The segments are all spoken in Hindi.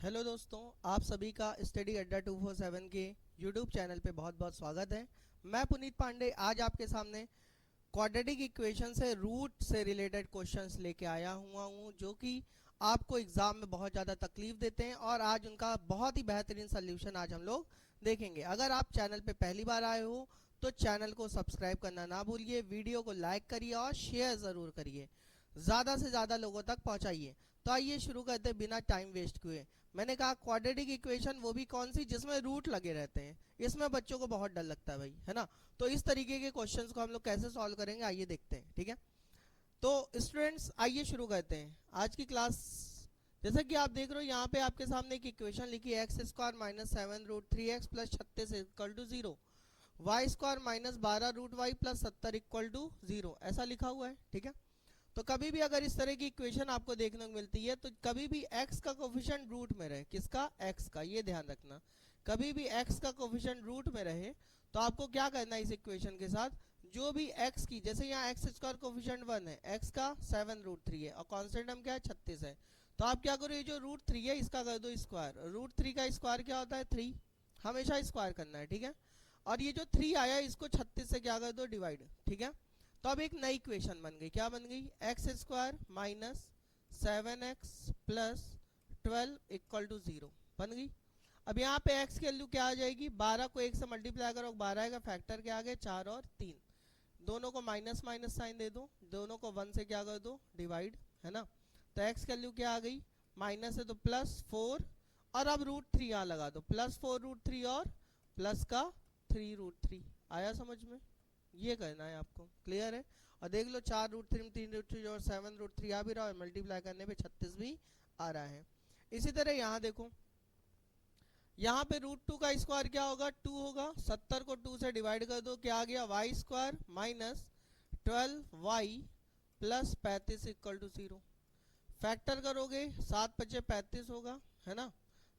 हेलो दोस्तों, आप सभी का स्टडी अड्डा 247 के यूट्यूब चैनल पे बहुत बहुत स्वागत है। मैं पुनीत पांडे आज आपके सामने क्वाड्रेटिक इक्वेशन से रूट से रिलेटेड क्वेश्चंस लेके आया हुआ हूँ जो कि आपको एग्जाम में बहुत ज़्यादा तकलीफ देते हैं और आज उनका बहुत ही बेहतरीन सोल्यूशन आज हम लोग देखेंगे। अगर आप चैनल पे पहली बार आए हो तो चैनल को सब्सक्राइब करना ना भूलिए, वीडियो को लाइक करिए और शेयर ज़रूर करिए, ज़्यादा से ज़्यादा लोगों तक पहुँचाइए। तो आइए शुरू करते हैं बिना टाइम वेस्ट किए। मैंने कहा क्वाड्रेटिक इक्वेशन वो भी कौन सी जिसमें रूट लगे रहते हैं, इसमें बच्चों को बहुत डर लगता है भाई, है ना। तो इस तरीके के क्वेश्चंस को हम लोग कैसे सॉल्व करेंगे आइए देखते हैं, ठीक है। तो स्टूडेंट्स आइए शुरू करते हैं आज की क्लास। जैसा कि आप देख रहे हो यहाँ पे आपके सामने एक इक्वेशन लिखी है x square minus 7√3x plus 36 equal to 0, y square minus 12√y plus 70 equal to 0, ऐसा लिखा हुआ है, ठीक है। तो कभी भी अगर इस तरह की इक्वेशन आपको देखने को मिलती है तो कभी भी x का कोफिशिएंट रूट में रहे, किसका, x का, ये ध्यान रखना। कभी भी x का कोफिशिएंट रूट में रहे तो आपको क्या करना है इस इक्वेशन के साथ, जो भी x की, जैसे यहाँ एक्स स्क्वायर कोफिशिएंट 1 है, x का 7√3 है और कांस्टेंट हम क्या है 36 है, तो आप क्या करो, ये जो √3 है इसका कर दो स्क्वायर। √3 का स्क्वायर क्या होता है 3, हमेशा स्क्वायर करना है, ठीक है। और ये जो 3 आया इसको 36 से क्या कर दो डिवाइड, ठीक है। तो अब एक नई इक्वेशन बन गई, क्या बन गई, x square minus 7x plus 12 equal to 0 बन गई। अब यहाँ पे x की वैल्यू क्या आ जाएगी, 12 को 1 से मल्टीप्लाई करो, 12 का फैक्टर क्या आ गया 4 और 3, दोनों को माइनस माइनस साइन दे दो, दोनों को 1 से क्या कर दो डिवाइड, है ना। तो x की वैल्यू क्या आ गई, माइनस है तो प्लस 4 और अब √3 यहाँ लगा दो, प्लस 4√3 और प्लस का 3√3, आया समझ में, ये करना है आपको, क्लियर है। और देख लो 4√3 3√3 और 7√3 आ भी रहा है, मल्टीप्लाई करने पे 36 भी आ रहा है। इसी तरह यहाँ देखो, यहाँ पे √2 का स्क्वायर क्या होगा 2 होगा, 70 को 2 से डिवाइड कर दो, क्या आ गया y square minus 12y plus 35 equal to 0, factor करोगे 7 पचे 35 होगा, है ना।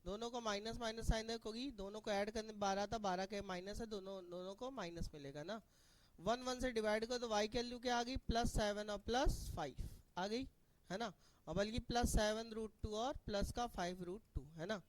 दोनों को माइनस माइनस साइन होगी, दोनों को ऐड करने 12 था, 12 के माइनस है, दोनों को माइनस मिलेगा ना। 1 से डिवाइड कर तो y की वैल्यू क्या आ गई, +7 और +5 आ गई, है ना। और बल्कि +7√2 और प्लस का 5√2, है ना।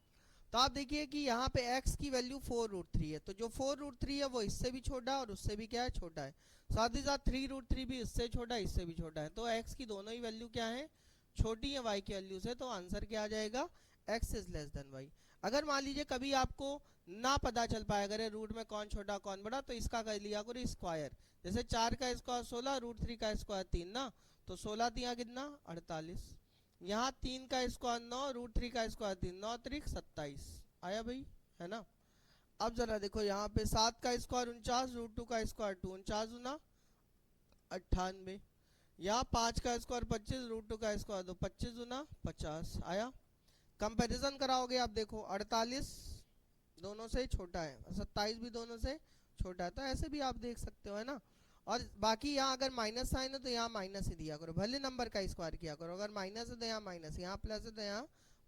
तो आप देखिए कि यहाँ पे x की वैल्यू 4√3 है, तो जो 4√3 है वो इससे भी छोटा है और उससे भी क्या है छोटा है, साथ ही साथ 3√3 भी इससे छोटा है इससे भी छोटा है, तो x की दोनों ही वैल्यू क्या है, छोटी है y की वैल्यू से, तो आंसर क्या आ जाएगा, x is less than y। अगर मान लीजिए कभी आपको ना पता चल पाया अगर रूट में कौन छोटा कौन बड़ा, तो इसका कर लिया करो स्क्वायर, जैसे 4 का स्क्वायर 16, √3 का स्क्वायर 3 ना, तो 16 तिया कितना 48, यहाँ 3 का स्क्वायर 9, √3 का स्क्वायर 3, 9 त्रिक 27, आया भाई, है ना। अब जरा देखो यहाँ पे 7 का स्क्वायर 49, √2 का स्क्वायर 2, 49 गुना 98, यहाँ 5 का स्क्वायर 25, √2 का स्क्वायर 2, 25 गुना 50, आया। कंपैरिजन कराओगे आप देखो 48 दोनों से छोटा है, 27 भी दोनों से छोटा है, तो ऐसे भी आप देख सकते हो, है ना। और बाकी यहाँ अगर माइनस साइन है तो यहाँ माइनस ही दिया करो, भले नंबर का स्क्वायर किया करो, अगर माइनस है तो यहाँ माइनस, यहाँ प्लस है तो यहाँ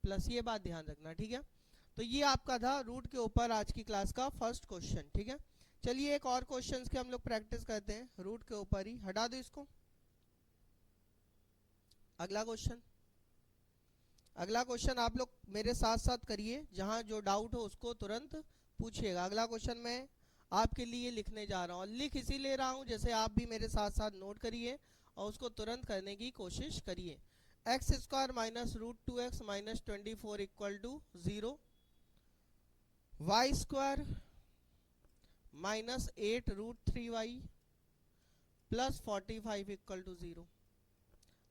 प्लस, ये बात ध्यान रखना, ठीक है। तो ये आपका था रूट के ऊपर आज की क्लास का फर्स्ट क्वेश्चन, ठीक है। चलिए एक और क्वेश्चन की हम लोग प्रैक्टिस करते हैं रूट के ऊपर ही, हटा दो इसको। अगला क्वेश्चन, अगला क्वेश्चन आप लोग मेरे साथ साथ करिए, जहां जो डाउट हो उसको तुरंत पूछिएगा। अगला क्वेश्चन मैं आपके लिए लिखने जा रहा हूँ, लिख इसी ले रहा हूँ जैसे आप भी मेरे साथ साथ नोट करिए और उसको तुरंत करने की कोशिश करिए। X square minus √2x minus 24 equal to 0, y square minus 8√3y plus 45 equal to 0।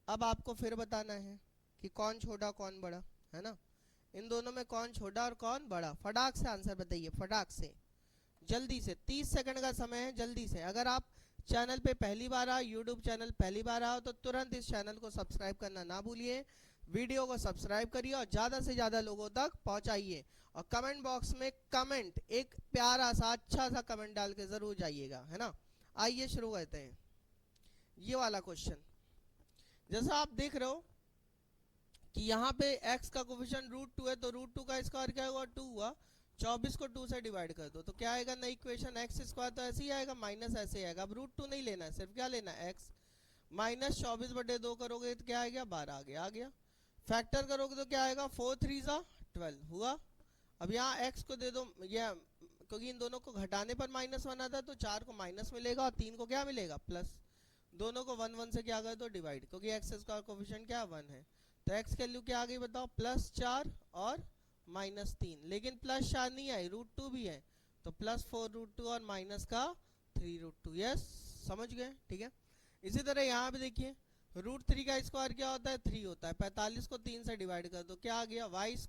अब आपको फिर बताना है कि कौन छोटा कौन बड़ा, है ना। इन दोनों में कौन छोटा और कौन बड़ा, फटाक से आंसर बताइए, फटाक से, जल्दी से, 30 सेकंड का समय है, जल्दी से। अगर आप चैनल पे पहली बार आए, यूट्यूब चैनल पहली बार आओ, तो तुरंत इस चैनल को सब्सक्राइब करना ना भूलिए, वीडियो को सब्सक्राइब करिए और ज़्यादा से ज़्यादा लोगों तक पहुंचाइए। और कमेंट बॉक्स में कमेंट, एक प्यारा सा अच्छा सा कमेंट डाल के ज़रूर जाइएगा, है ना। आइए शुरू करते हैं ये वाला क्वेश्चन। जैसा आप देख रहे हो कि यहाँ पे x का कोफिशिएंट √2 है, तो √2 का स्क्वायर क्या हुआ 2 हुआ, 24 को 2 से डिवाइड कर दो तो क्या आएगा नई इक्वेशन, एक्स स्क्वायर तो ऐसे ही आएगा माइनस ऐसे आएगा, अब √2 नहीं लेना है, सिर्फ क्या लेना है x, माइनस 24/2 करोगे तो क्या आएगा 12 आ गया, फैक्टर करोगे तो क्या आएगा 4 3 ज़ा 12 हुआ। अब यहाँ x को दे दो, ये क्योंकि इन दोनों को घटाने पर -1 आता है तो 4 को माइनस मिलेगा और 3 को क्या मिलेगा प्लस। दोनों को 1 1 से क्या कर दो डिवाइड, क्योंकि एक्स स्क्वायर कोफिशिएंट क्या 1 है। तो x की वैल्यू क्या आ गई बताओ, +4 और -3। लेकिन +4 नहीं आई, √2 भी है, तो +4√2 और माइनस का 3√2। यस, समझ गए, ठीक है। इसी तरह यहाँ पे देखिए √3 का स्क्वायर क्या होता है, 3 होता है। 45 को 3 से डिवाइड कर दो, क्या आ गया y²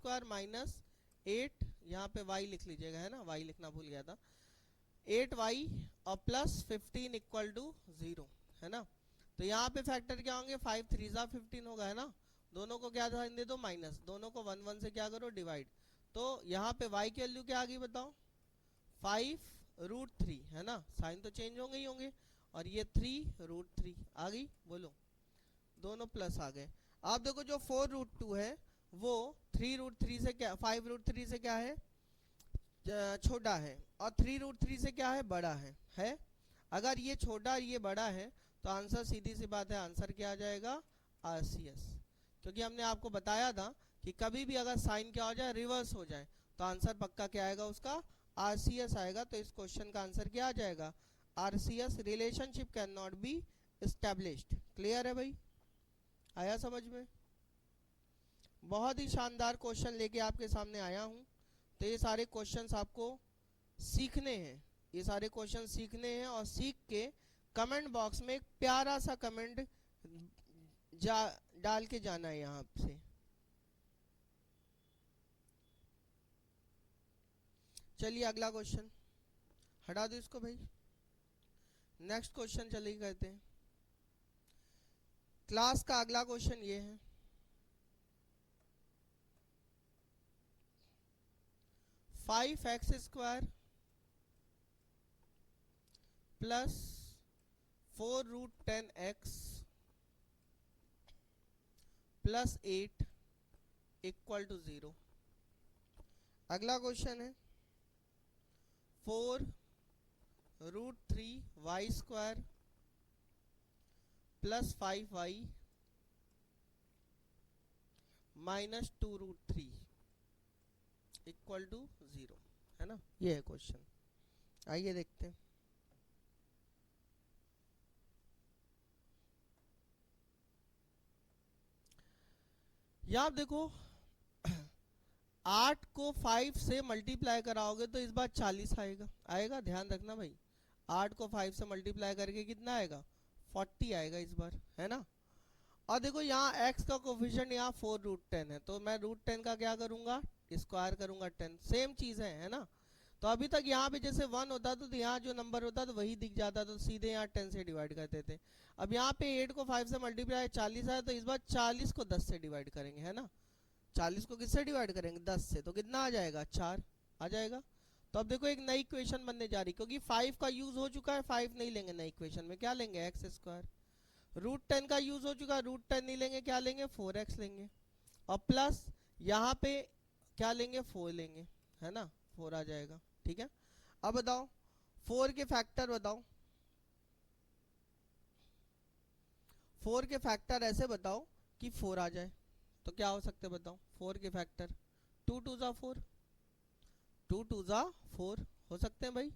-8, यहाँ पे y लिख लीजिएगा, है ना, y लिखना भूल गया था। 8y और +15 = 0, है ना। तो यहाँ पे फैक्टर क्या होंगे, 5 3 15 होगा, है ना। दोनों को क्या साइन दे दो माइनस, दोनों को 1 1 से क्या करो डिवाइड। तो यहाँ पे y की वैल्यू क्या आ गई बताओ, 5√3, है ना। साइन तो चेंज होंगे ही होंगे, और ये 3√3 आ गई, बोलो दोनों प्लस आ गए। आप देखो जो 4√2 है वो 3√3 से क्या, 5√3 से क्या है, छोटा है, और 3√3 से क्या है, बड़ा है। अगर ये छोटा ये बड़ा है तो आंसर सीधी सी बात है, आंसर क्या आ जाएगा, RCS। क्योंकि हमने आपको बताया था कि कभी भी अगर साइन क्या हो जाए, रिवर्स हो जाए, तो आंसर पक्का क्या आएगा उसका, RCS आएगा। तो इस क्वेश्चन का आंसर क्या आ जाएगा, RCS। Relationship can not be established. Clear है भाई, आया समझ में। बहुत ही शानदार क्वेश्चन लेके आपके सामने आया हूं। तो ये सारे क्वेश्चंस आपको सीखने हैं, ये सारे क्वेश्चन सीखने हैं, और सीख के कमेंट बॉक्स में एक प्यारा सा कमेंट डाल के जाना है यहाँ से। चलिए अगला क्वेश्चन, हटा दो इसको भाई, नेक्स्ट क्वेश्चन चलिए करते हैं। क्लास का अगला क्वेश्चन ये है, 5x² प्लस 4√10x प्लस 8 = 0। अगला क्वेश्चन है 4√3y² प्लस 5y माइनस 2√3 = 0, है ना। ये है क्वेश्चन, आइए देखते हैं। यहाँ आप देखो 8 को 5 से मल्टीप्लाई कराओगे तो इस बार 40 आएगा, ध्यान रखना भाई। 8 को 5 से मल्टीप्लाई करके कितना आएगा, 40 आएगा इस बार, है ना। और देखो यहाँ x का कोफिशिएंट यहाँ 4√10 है, तो मैं √10 का क्या करूंगा, स्क्वायर करूंगा 10, सेम चीज है ना। तो अभी तक यहाँ पे जैसे 1 होता था तो यहाँ जो नंबर होता था वही दिख जाता, तो सीधे यहाँ 10 से डिवाइड करते थे। अब यहाँ पे 8 को 5 से मल्टीप्लाई 40 आया, तो इस बार 40 को 10 से डिवाइड करेंगे, है ना। 40 को किससे डिवाइड करेंगे, 10 से, तो कितना आ जाएगा, 4 आ जाएगा। तो अब देखो एक नई इक्वेशन बनने जा रही, क्योंकि 5 का यूज हो चुका है, 5 नहीं लेंगे नई इक्वेशन में, क्या लेंगे, x²। √10 का यूज हो चुका है, √10 नहीं लेंगे, क्या लेंगे, 4x लेंगे। और प्लस यहाँ पे क्या लेंगे, 4 लेंगे, है ना, 4 आ जाएगा, ठीक है। अब बताओ 4 के फैक्टर बताओ, 4 के फैक्टर ऐसे बताओ कि 4 आ जाए, तो क्या हो सकते बताओ 4 के फैक्टर, 2 2 ज़ा 4, 2 2 ज़ा 4 हो सकते हैं भाई,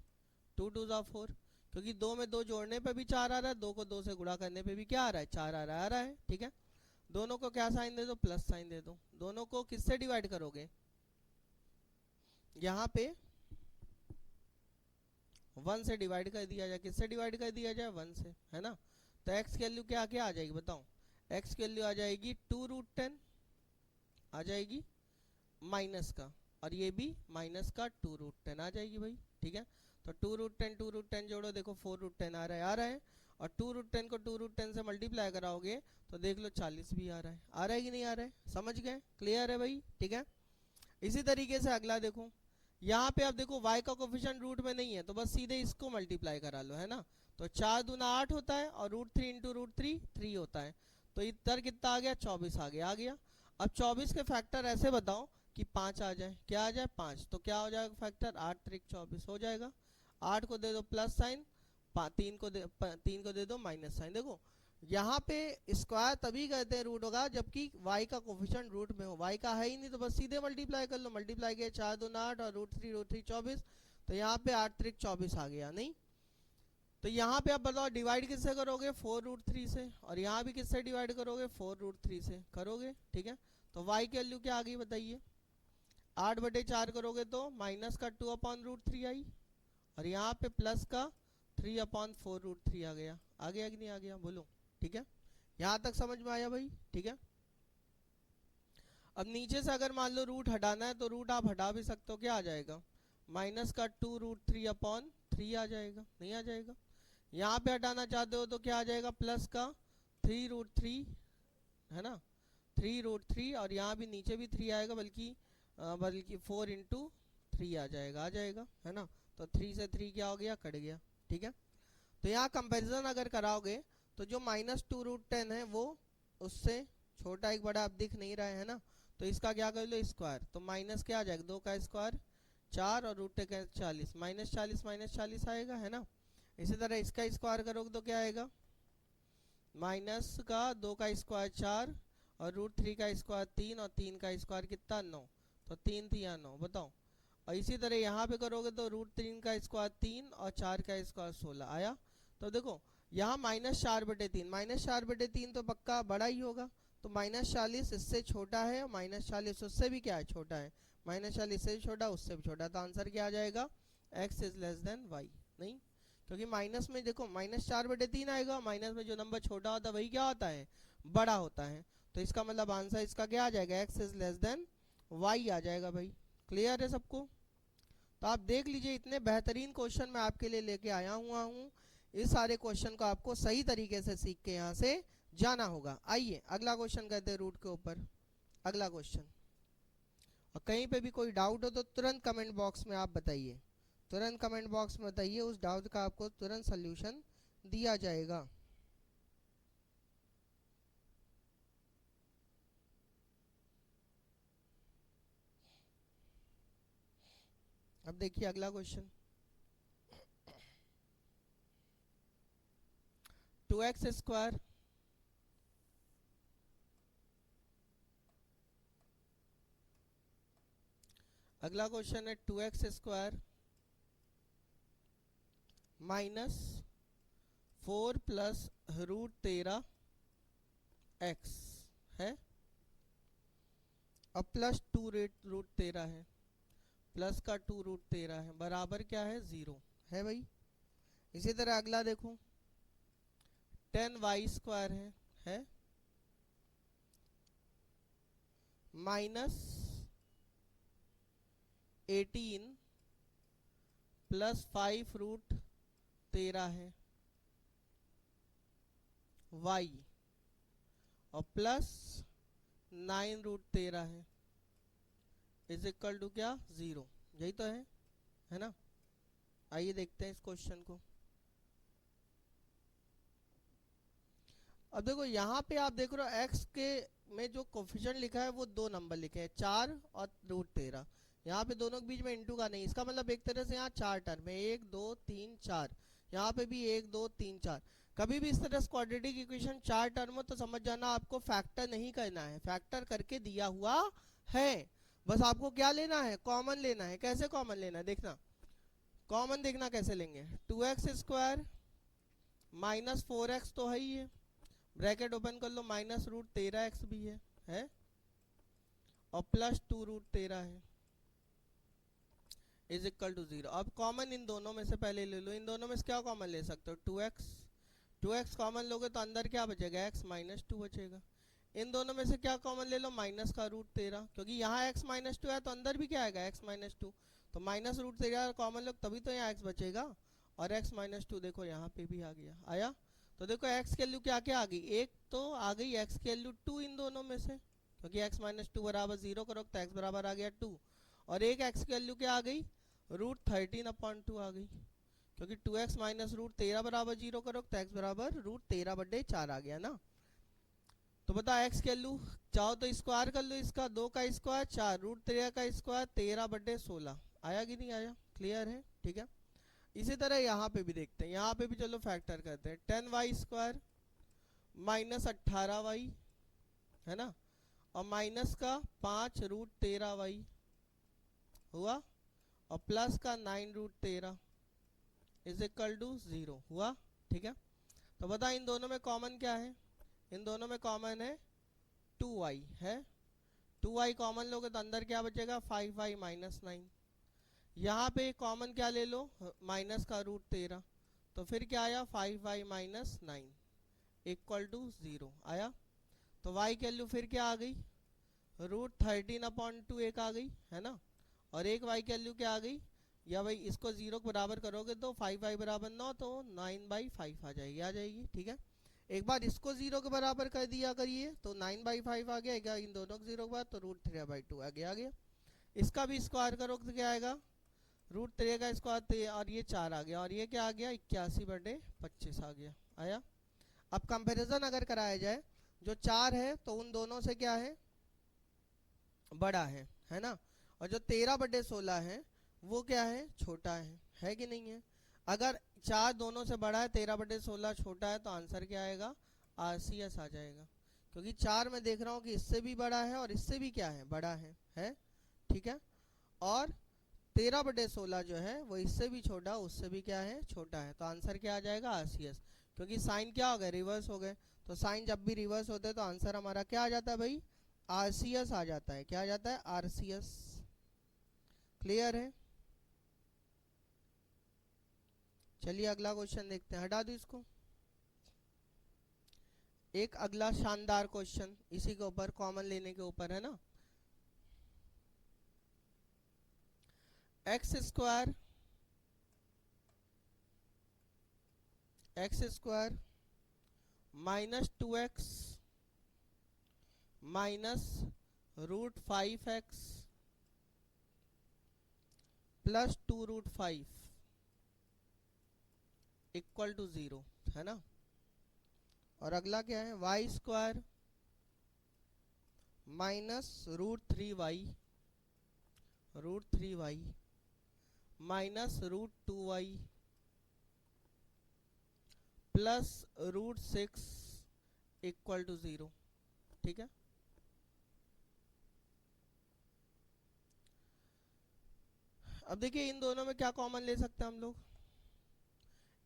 2 2 ज़ा 4, क्योंकि 2 में 2 जोड़ने पे भी 4 आ रहा है, 2 को 2 से गुणा करने पे भी क्या आ रहा है, 4 आ रहा है, ठीक है। दोनों को क्या साइन दे दो, प्लस साइन दे दो। दोनों को किससे डिवाइड करोगे, यहाँ पे 1 से डिवाइड कर दिया जाए, किससे डिवाइड कर दिया जाए, 1 से, है ना। तो x की वैल्यू क्या क्या आ जाएगी बताओ, x की वैल्यू आ जाएगी 2√10 आ जाएगी माइनस का, और ये भी माइनस का 2√10 आ जाएगी भाई, ठीक है। तो 2√10 जोड़ो, देखो 4√10 आ रहा है, और 2√10 को 2√10 से मल्टीप्लाई कराओगे तो देख लो 40 भी आ रहा है कि नहीं आ रहा है, समझ गए, क्लियर है भाई, ठीक है। इसी तरीके से अगला देखो, यहाँ पे आप देखो y का कोफिशिएंट रूट में नहीं है, तो बस सीधे इसको मल्टीप्लाई करा लो, है ना। तो 4 दूना 8 होता है, और √3 × √3 3 होता है, तो इधर कितना आ गया, 24 आ गया। अब 24 के फैक्टर ऐसे बताओ कि 5 आ जाए, क्या आ जाए, 5, तो क्या हो जाएगा फैक्टर, 8 3 24 हो जाएगा। 8 को दे दो प्लस साइन, 3 को दे दो माइनस साइन। देखो यहाँ पे स्क्वायर तभी कहते हैं रूट होगा जबकि y का कोफिशिएंट रूट में हो। y का है ही नहीं तो बस सीधे मल्टीप्लाई कर लो, मल्टीप्लाई किया 4 दूना 8 और रूट 3 24, तो यहाँ पे 8 त्रिक 24 आ गया नहीं। तो यहाँ पे आप बताओ डिवाइड किससे करोगे, 4 रूट 3 से, और यहाँ भी किससे डिवाइड करोगे, 4 रूट 3 से करोगे, ठीक है। तो y की वैल्यू क्या आ गई बताइए, 8/4 करोगे तो माइनस का 2/√3 आई, और यहाँ पे प्लस का 3/4√3 आ गया। आ गया कि नहीं आ गया बोलो, ठीक है। यहाँ तक समझ में आया भाई, ठीक है। अब नीचे से अगर मान लो रूट हटाना है तो रूट आप हटा भी सकते हो, क्या आ जाएगा, माइनस का 2√3/3 आ जाएगा, नहीं आ जाएगा। यहाँ पे हटाना चाहते हो तो क्या आ जाएगा, प्लस का 3√3, है ना, 3√3, और यहाँ भी नीचे भी 3 आएगा, बल्कि 4 × 3 आ जाएगा, है ना। तो 3 से 3 क्या हो गया, कट गया, ठीक है। तो यहाँ कंपैरिजन अगर कराओगे तो जो -2√10 है वो उससे छोटा एक बड़ा अब दिख नहीं रहा है ना, तो इसका क्या कर लो स्क्वायर, तो माइनस क्या आ जाएगा, 2 का स्क्वायर 4 और रूट का 40, -40 आएगा, है ना। इसी तरह इसका स्क्वायर करोगे तो क्या आएगा, माइनस का 2 का स्क्वायर 4 और √3 का स्क्वायर 3 और 3 का स्क्वायर कितना 9, तो 3 3 9 बताओ। और इसी तरह यहाँ पे करोगे तो √3 का स्क्वायर 3 और 4 का स्क्वायर 16 आया। तो देखो यहाँ -4/3, -4/3 तो पक्का बड़ा ही होगा, तो -40 इससे छोटा है, -40 उससे भी क्या है, छोटा है, -40 से छोटा उससे भी छोटा, तो आंसर क्या आ जाएगा, x is less than y, नहीं, क्योंकि माइनस में देखो -4/3 आएगा, माइनस में जो नंबर छोटा होता है वही क्या होता है, बड़ा होता है। तो इसका मतलब आंसर इसका क्या आ जाएगा, x is less than y आ जाएगा भाई। क्लियर है सबको। तो आप देख लीजिए इतने बेहतरीन क्वेश्चन मैं आपके लिए लेके आया हुआ हूँ, इस सारे क्वेश्चन को आपको सही तरीके से सीख के यहाँ से जाना होगा। आइए अगला क्वेश्चन करते हैं रूट के ऊपर, अगला क्वेश्चन। और कहीं पे भी कोई डाउट हो तो तुरंत कमेंट बॉक्स में आप बताइए, तुरंत कमेंट बॉक्स में बताइए, उस डाउट का आपको तुरंत सल्यूशन दिया जाएगा। अब देखिए अगला क्वेश्चन, 2x², अगला क्वेश्चन है 2x² माइनस 4 प्लस √13x है, अब प्लस 2 √13 है, प्लस का 2 √13 है, बराबर क्या है 0 है भाई। इसी तरह अगला देखो 10y² है माइनस 18 प्लस 5 √13 है y, और प्लस 9 √13 है, इज इक्वल टू क्या 0, यही तो है ना। आइए देखते हैं इस क्वेश्चन को। अब देखो यहाँ पे आप देख रहे हो x के में जो कोफिशिएंट लिखा है वो 2 नंबर लिखे हैं, 4 और √13, यहाँ पे दोनों के बीच में इनटू का नहीं, इसका मतलब एक तरह से यहाँ 4 टर्म है, 1 2 3 4, यहाँ पे भी 1 2 3 4। कभी भी इस तरह से क्वाड्रेटिक इक्वेशन 4 टर्म हो तो समझ जाना आपको फैक्टर नहीं करना है, फैक्टर करके दिया हुआ है, बस आपको क्या लेना है, कॉमन लेना है। कैसे कॉमन लेना है देखना, कॉमन देखना कैसे लेंगे, 2x² माइनस 4x तो है ही है, ब्रैकेट ओपन कर लो, माइनस √13x भी है और प्लस 2 √13 है, इज इक्वल टू 0। अब कॉमन इन दोनों में से पहले ले लो, इन दोनों में से क्या कॉमन ले सकते हो, 2x कॉमन लोगे तो अंदर क्या बचेगा, x -2 बचेगा। इन दोनों में से क्या कॉमन ले लो, माइनस का √13, क्योंकि यहाँ x -2 है तो अंदर भी क्या आएगा, x -2, तो माइनस √13 कॉमन लो तभी तो यहाँ x बचेगा, और x -2 देखो यहाँ पे भी आ गया, आया। तो देखो x की वैल्यू क्या क्या आ गई, एक तो आ गई x की वैल्यू 2 इन दोनों में से, क्योंकि x -2 बराबर 0 करो तो x बराबर आ गया 2, और एक x की वैल्यू क्या आ गई, √13/2 आ गई, क्योंकि 2x माइनस √13 बराबर 0 करो तो x बराबर √13/4 आ गया ना। तो बता x की वैल्यू चाहो तो स्क्वायर कर लो इसका, 2 का स्क्वायर 4, √13 का स्क्वायर 13/16 आया कि नहीं आया, क्लियर है, ठीक है। इसी तरह यहाँ पे भी देखते हैं, यहाँ पे भी चलो फैक्टर करते हैं, 10y² -18y है ना, और माइनस का 5√13y हुआ, और प्लस का 9√13 इज इक्वल टू 0 हुआ। ठीक है, तो बता इन दोनों में कॉमन क्या है? इन दोनों में कॉमन है 2y है। 2y कॉमन लोगे तो अंदर क्या बचेगा? 5y minus 9। यहाँ पे कॉमन क्या ले लो? माइनस का √13, तो फिर क्या आया? 5y माइनस 9 इक्वल टू 0 आया। तो y की वैल्यू फिर क्या आ गई? √13/2 एक आ गई है ना, और एक y की वैल्यू क्या आ गई? या भाई इसको 0 के बराबर करोगे तो 5y बराबर 9, तो 9/5 आ जाएगी, ठीक है। एक बार इसको 0 के बराबर कर दिया करिए तो 9/5 आ गया, इन दोनों को 0 के बाद तो √3/2 आ गया। इसका भी स्क्वायर करो तो क्या आएगा? √3 का स्क्वायर, और ये 4 आ गया, और ये क्या आ गया? 81/25 आ गया, आया। अब कंपैरिजन अगर कराया जाए, जो 4 है तो उन दोनों से क्या है? बड़ा है ना, और जो 13/16 है वो क्या है? छोटा है कि नहीं है? अगर 4 दोनों से बड़ा है, 13/16 छोटा है, तो आंसर क्या आएगा? RCS आ जाएगा, क्योंकि 4 में देख रहा हूँ कि इससे भी बड़ा है और इससे भी क्या है? बड़ा है। ठीक है, और 13/16 जो है वो इससे भी छोटा, उससे भी क्या है? छोटा है, तो आंसर क्या आ जाएगा? RCS, क्योंकि साइन क्या हो गए? रिवर्स हो गए, तो साइन जब भी रिवर्स होते हैं तो आंसर हमारा क्या आ जाता है भाई? RCS आ जाता है। क्या आ जाता है? RCS। क्लियर है? चलिए अगला क्वेश्चन देखते हैं, हटा दो इसको। एक अगला शानदार क्वेश्चन इसी के ऊपर, कॉमन लेने के ऊपर है ना। X square -2x minus √5x plus 2√5 equal to 0 है ना। और अगला क्या है? Y square minus √3y minus √2y plus √6 equal to 0। ठीक है, अब देखिए इन दोनों में क्या कॉमन ले सकते हैं हम लोग?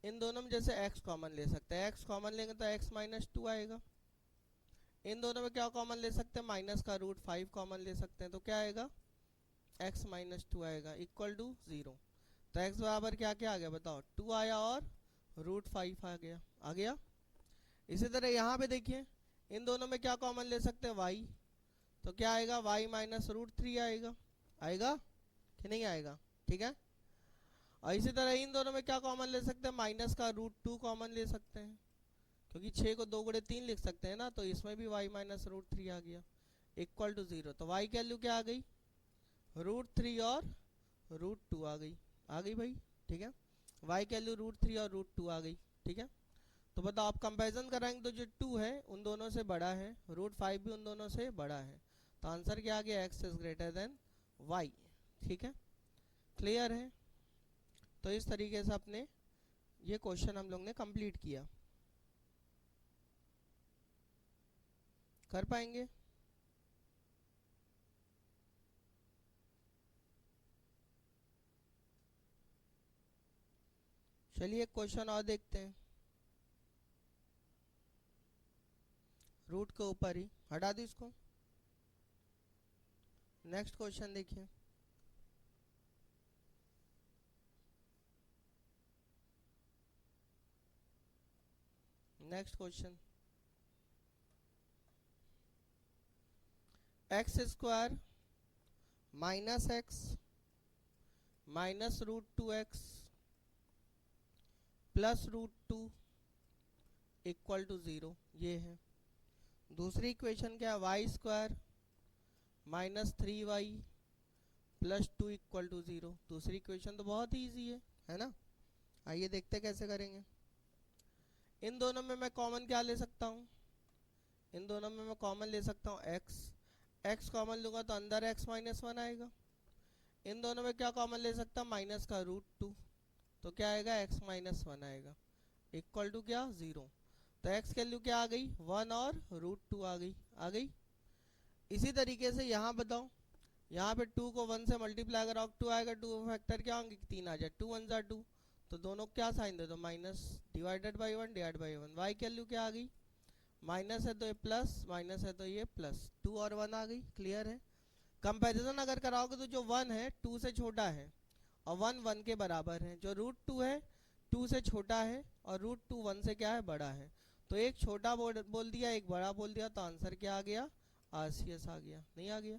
इन दोनों में जैसे x कॉमन ले सकते हैं, x कॉमन लेंगे तो x -2 आएगा। इन दोनों में क्या कॉमन ले सकते हैं? माइनस का √5 कॉमन ले सकते हैं, तो क्या आएगा? x -2 आएगा इक्वल टू 0। तो x बराबर क्या क्या आ गया बताओ? 2 आया और √5 आ गया। इसी तरह यहाँ पे देखिए इन दोनों में क्या कॉमन ले सकते हैं? y, तो क्या आएगा? y -√3 आएगा कि नहीं आएगा? ठीक है, और इसी तरह इन दोनों में क्या कॉमन ले सकते हैं? माइनस का √2 कॉमन ले सकते हैं, क्योंकि 6 को 2 गुणे 3 लिख सकते हैं ना, तो इसमें भी y -√3 आ गया इक्वल टू 0। तो y की वैल्यू क्या आ गई? √3 और √2 आ गई भाई। ठीक है, y की वैल्यू √3 और √2 आ गई। ठीक है, तो बताओ आप कंपैरिजन कराएंगे तो जो 2 है उन दोनों से बड़ा है, √5 भी उन दोनों से बड़ा है, तो आंसर क्या आ गया? x is greater than y। ठीक है, क्लियर है? तो इस तरीके से अपने ये क्वेश्चन हम लोग ने कंप्लीट किया। कर पाएंगे? चलिए एक क्वेश्चन और देखते हैं, रूट के ऊपर ही, हटा दो इसको। नेक्स्ट क्वेश्चन देखिए, next question, x² -x minus √2x plus √2 equal to 0, ये है। दूसरी इक्वेशन क्या है? y² -3y plus 2 equal to 0। दूसरी इक्वेशन तो बहुत ही ईजी है ना। आइए देखते कैसे करेंगे। इन दोनों में मैं कॉमन क्या ले सकता हूँ? इन दोनों में मैं कॉमन ले सकता हूँ x कॉमन लूँगा तो अंदर x -1 आएगा। इन दोनों में क्या कॉमन ले सकता हूँ? माइनस का √2, तो क्या आएगा? x -1 आएगा इक्वल टू क्या? 0। तो x की वैल्यू क्या आ गई 1 और √2 आ गई। इसी तरीके से यहाँ बताओ, यहाँ पे 2 को 1 से मल्टीप्लाई करो 2 आएगा, 2 फैक्टर क्या होंगे 3 आ जाए, 2 1 जा 2, तो दोनों क्या साइन दे दो minus, divided by 1 divide by 1। y की वैल्यू क्या आ गई माइनस है तो ये प्लस, माइनस है तो ये प्लस, 2 और 1 आ गई। क्लियर है। कंपैरिजन अगर कराओगे तो जो 1 है 2 से छोटा है और 1 1 के बराबर है, जो √2 है 2 से छोटा है और √2 1 से क्या है बड़ा है। तो एक छोटा बोल दिया एक बड़ा बोल दिया, तो आंसर क्या आ गया RCS आ गया। नहीं आ गया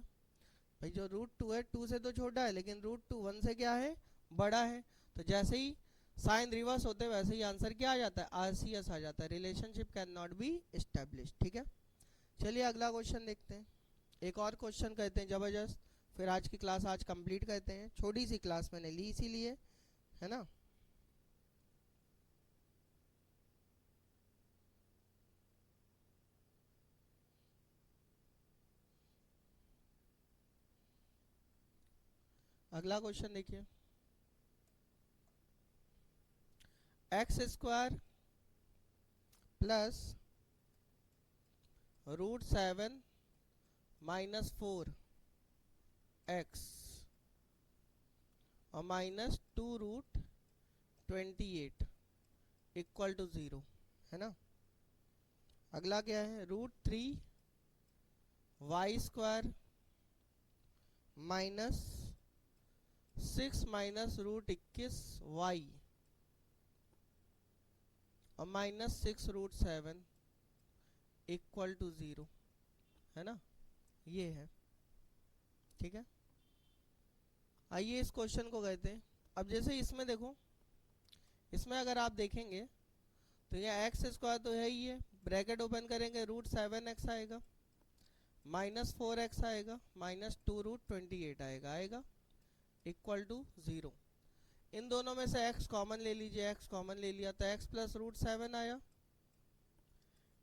भाई, जो √2 है 2 से तो छोटा है लेकिन √2 1 से क्या है बड़ा है, तो जैसे ही साइन रिवर्स होते वैसे ही आंसर क्या आ जाता है RCS आ जाता है। Relationship can not be establish. ठीक है, चलिए अगला क्वेश्चन देखते हैं। एक और क्वेश्चन कहते हैं जबरदस्त, फिर आज की क्लास आज कंप्लीट करते हैं। छोटी सी क्लास मैंने ली इसीलिए, है ना। अगला क्वेश्चन देखिए, x² प्लस √7 माइनस 4x और माइनस 2√28 इक्वल टू 0, है ना। अगला क्या है √3y² माइनस 6 माइनस √21y और माइनस 6√7 इक्वल टू 0, है ना। ये है, ठीक है। आइए इस क्वेश्चन को कहते हैं। अब जैसे इसमें देखो, इसमें अगर आप देखेंगे तो ये x² तो है ही है, ब्रैकेट ओपन करेंगे √7x आएगा, माइनस 4x आएगा, माइनस 2√28 आएगा इक्वल टू 0। इन दोनों में से x कॉमन ले लीजिए, x कॉमन ले लिया तो x प्लस √7 आया।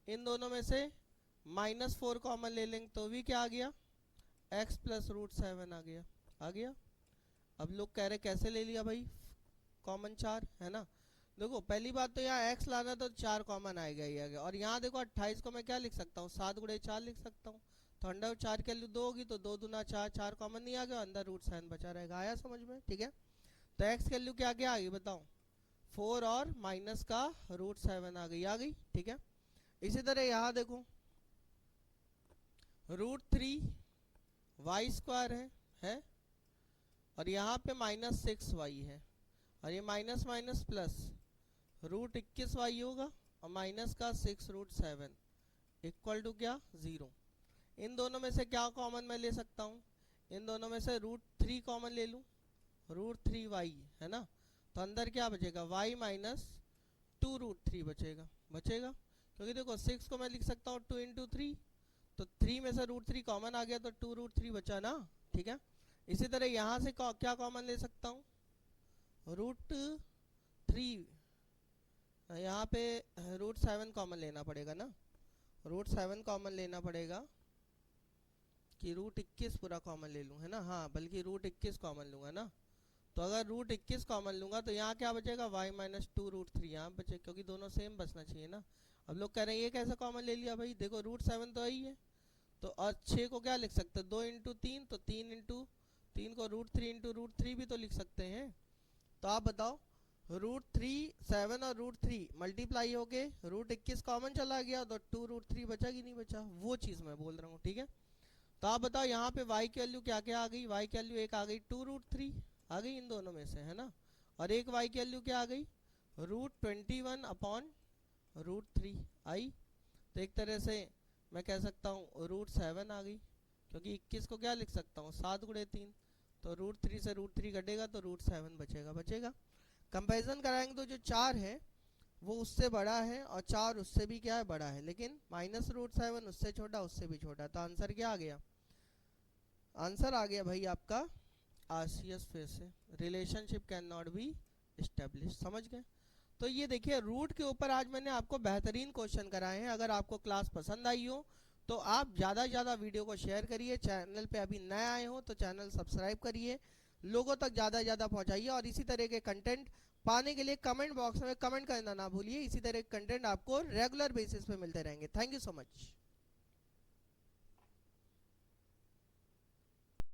इन दोनों में से माइनस 4 कॉमन ले लेंगे तो भी क्या आ गया x प्लस √7 आ गया। अब लोग कह रहे कैसे ले लिया भाई कॉमन 4, है ना। देखो पहली बात तो यहाँ x लाना तो 4 कॉमन आएगा ही आएगा, और यहाँ देखो 28 को मैं क्या लिख सकता हूँ 7 गुणे 4 लिख सकता हूँ, तो अंडर 4 के लिए 2 होगी तो 2 दूना 4, 4 कॉमन नहीं आ गया, अंदर √7 बचा रहेगा। आया समझ में, ठीक है। तो x की वैल्यू क्या क्या आ गई बताओ 4 और माइनस का √7 आ गई, ठीक है। इसी तरह यहाँ देखो √3y² है और यहाँ पे माइनस 6y है, और ये माइनस माइनस प्लस √21y होगा और माइनस का 6√7 इक्वल टू क्या 0। इन दोनों में से क्या कॉमन मैं ले सकता हूँ, इन दोनों में से √3 कॉमन ले लूँ, √3y, है ना। तो अंदर क्या बचेगा y माइनस 2√3 बचेगा, क्योंकि देखो 6 को मैं लिख सकता हूँ 2 इंटू 3, तो 3 में से √3 कॉमन आ गया तो 2√3 बचा ना, ठीक है। इसी तरह यहाँ से क्या कॉमन ले सकता हूँ √3, यहाँ पे √7 कॉमन लेना पड़ेगा ना, √7 कॉमन लेना पड़ेगा कि √21 पूरा कॉमन ले लूँ, है ना। हाँ बल्कि √21 कॉमन लूँगा ना, तो अगर √21 कॉमन लूँगा तो यहाँ क्या बचेगा y माइनस 2√3 यहाँ बचे, क्योंकि दोनों सेम बचना चाहिए ना। अब लोग कह रहे हैं ये कैसे कॉमन ले लिया भाई, देखो √7 तो ही है, तो और 6 को क्या लिख सकते हैं 2 इंटू 3, तो 3 इंटू 3 को √3 इंटू √3 भी तो लिख सकते हैं। तो आप बताओ √7 और √3 मल्टीप्लाई हो गए, √21 कॉमन चला गया तो 2√3 बचा कि नहीं बचा, वो चीज़ मैं बोल रहा हूँ, ठीक है। तो आप बताओ यहाँ पे y की वैल्यू क्या क्या आ गई, y की वैल्यू एक आ गई 2√3 आ गई इन दोनों में से, है ना। और एक y की वैल्यू क्या आ गई √21 अपॉन √3 आई। तो एक तरह से मैं कह सकता हूँ √7 आ गई, क्योंकि 21 को क्या लिख सकता हूँ 7 गुणे 3, तो √3 से √3 कटेगा तो √7 बचेगा। कंपैरिजन कराएंगे तो जो 4 है वो उससे बड़ा है और 4 उससे भी क्या है बड़ा है, लेकिन माइनस √7 उससे छोटा उससे भी छोटा, तो आंसर क्या आ गया, आंसर आ गया भाई आपका RCS। फिर से relationship can not be establish, समझ गए। तो ये देखिए रूट के ऊपर आज मैंने आपको बेहतरीन क्वेश्चन कराए हैं। अगर आपको क्लास पसंद आई हो तो आप ज़्यादा से ज़्यादा वीडियो को शेयर करिए, चैनल पे अभी नए आए हो तो चैनल सब्सक्राइब करिए, लोगों तक ज़्यादा से ज़्यादा पहुंचाइए और इसी तरह के कंटेंट पाने के लिए कमेंट बॉक्स में कमेंट करना ना भूलिए। इसी तरह के कंटेंट आपको रेगुलर बेसिस पे मिलते रहेंगे। Thank you so much.